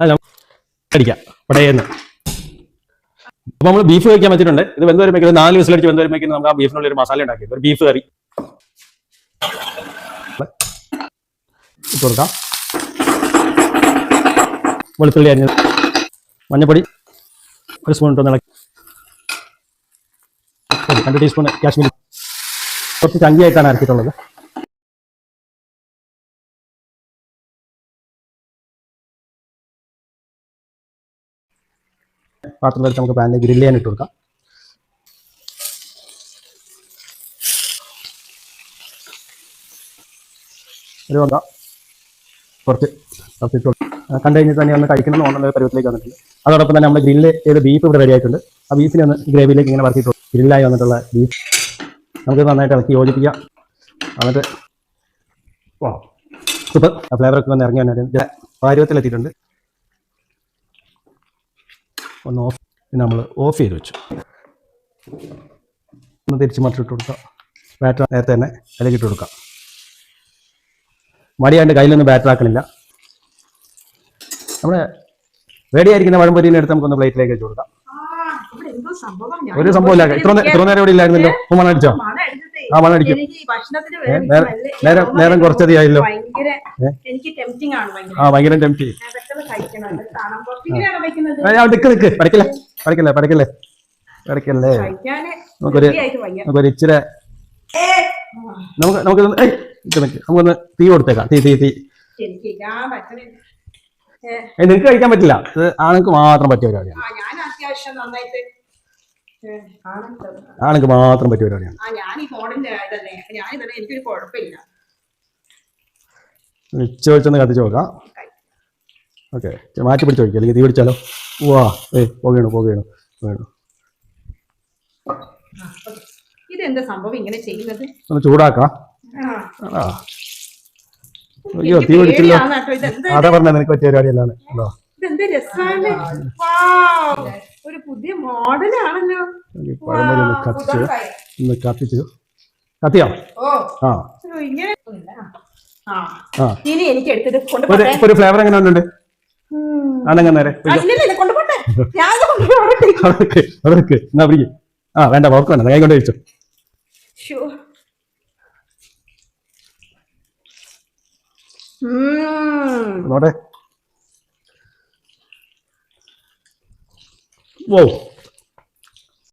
Hello അടിക്കാം പടയെന്ന്. അപ്പോൾ നമ്മൾ ബീഫ് കഴിക്കാൻ വെച്ചിട്ടുണ്ട്. ഇത് വെന്ത് വരുമ്പോൾ 4 വിസിലടിച്ച് വെന്ത് വരുമ്പോൾ നമുക്ക് ആ ബീഫിനുള്ളിൽ ഒരു മസാല ഉണ്ടാക്കി ഒരു ബീഫ് കറി ഇട്ട് കൊടുക്കാം. വെളുത്തുള്ളി അരിഞ്ഞത്, മഞ്ഞപ്പൊടി 1 സ്പൂൺ ഇട്ടൊന്ന് ഇളക്കി, 2 ടീസ്പൂൺ കാശ്മീരി, കുറച്ച് ചങ്കിയായിട്ടാണ് ഇറക്കിയിട്ടുള്ളത്. പാത്രം എടുത്ത് നമുക്ക് പാനിൽ ഗ്രില്ല് ചെയ്യാൻ ഇട്ട് കൊടുക്കാം. ഒരു വന്ന കുറച്ച് കണ്ടു കഴിഞ്ഞിട്ട് തന്നെ ഒന്ന് കഴിക്കണം എന്നുള്ള പരുവത്തിലേക്ക് വന്നിട്ടുണ്ട്. അതോടൊപ്പം തന്നെ നമ്മൾ ഗ്രില്ല് ചെയ്ത് ബീഫ് ഇവിടെ റെഡി ആയിട്ടുണ്ട്. ആ ബീഫിനെ ഒന്ന് ഗ്രേവിയിലേക്ക് ഇങ്ങനെ വറുത്തിട്ട് ഗ്രില്ലായി വന്നിട്ടുള്ള ബീഫ് നമുക്ക് നന്നായിട്ട് ഇളക്കി യോജിപ്പിക്കാം. എന്നിട്ട് സൂപ്പർ ഫ്ലേവറൊക്കെ ഒന്ന് ഇറങ്ങി വന്നിട്ട് പാരുവത്തിലെത്തിയിട്ടുണ്ട്. ഒന്ന് ഓഫ് നമ്മൾ ഓഫ് ചെയ്ത് വെച്ചു. ഒന്ന് തിരിച്ച് മറിച്ചിട്ട് കൊടുക്കാം. ബാറ്റർ നേരത്തെ തന്നെ അതിലേക്ക് ഇട്ട് കൊടുക്കാം. മടിയാണ്ട് കയ്യിലൊന്നും ബാറ്റർ ആക്കണില്ല. നമ്മുടെ റെഡി ആയിരിക്കുന്ന പഴംപൊരിനെ എടുത്ത് നമുക്കൊന്ന് പ്ലേറ്റിലേക്ക് വെച്ച് കൊടുക്കാം. ഒരു സംഭവമില്ല. ഇത്ര നേരം ഇവിടെ ഇല്ലായിരുന്നല്ലോ. മണം അടിച്ചോ? ആ മണം അടിക്കും. നേരം കുറച്ചധികമായല്ലോ. ആ ഭയങ്കര ടെംപ്റ്റിങ്. പഠിക്കല്ലേ. നമുക്കൊരു ഇച്ചിരി നമുക്കൊന്ന് തീ കൊടുത്തേക്കാം. തീ നിനക്ക് കഴിക്കാൻ പറ്റില്ല. ഇത് ആണുങ്ങൾക്ക് മാത്രം പറ്റിയ പരിപാടിയാണ്. ആണുങ്ങൾക്ക് മാത്രം പറ്റിയ പരിപാടിയാണ്. ഉച്ച വെച്ചൊന്ന് കത്തിച്ച് നോക്കാം. ഓക്കെ, മാറ്റി പിടിച്ച് വയ്ക്കുക, അല്ലെങ്കിൽ തീ പിടിച്ചാലോ. വാ പോകണു. ഇതെന്താ സംഭവം ഇങ്ങനെ ചെയ്യുന്നത്? ഒന്ന് ചൂടാക്കാം. അയ്യോ തീ പിടിച്ചില്ലോ. അതാ പറഞ്ഞ നിനക്ക് പറ്റിയ പരിപാടിയല്ലാണ്. ഒരു പുതിയ മോഡലാണല്ലോ. കത്തിച്ചു. കത്തിയോ? ഇനി എനിക്ക് എടുത്തിട്ട് ഒരു ഫ്ലേവർ എങ്ങനെ ഉണ്ട്? ആണെങ്കിൽ നേരെ എന്നാ പിടിക്കും. വേണ്ട പോർക്ക് വേണ്ട, കൈ കൊണ്ട് കഴിച്ചു. നോട്ടെ. ഓ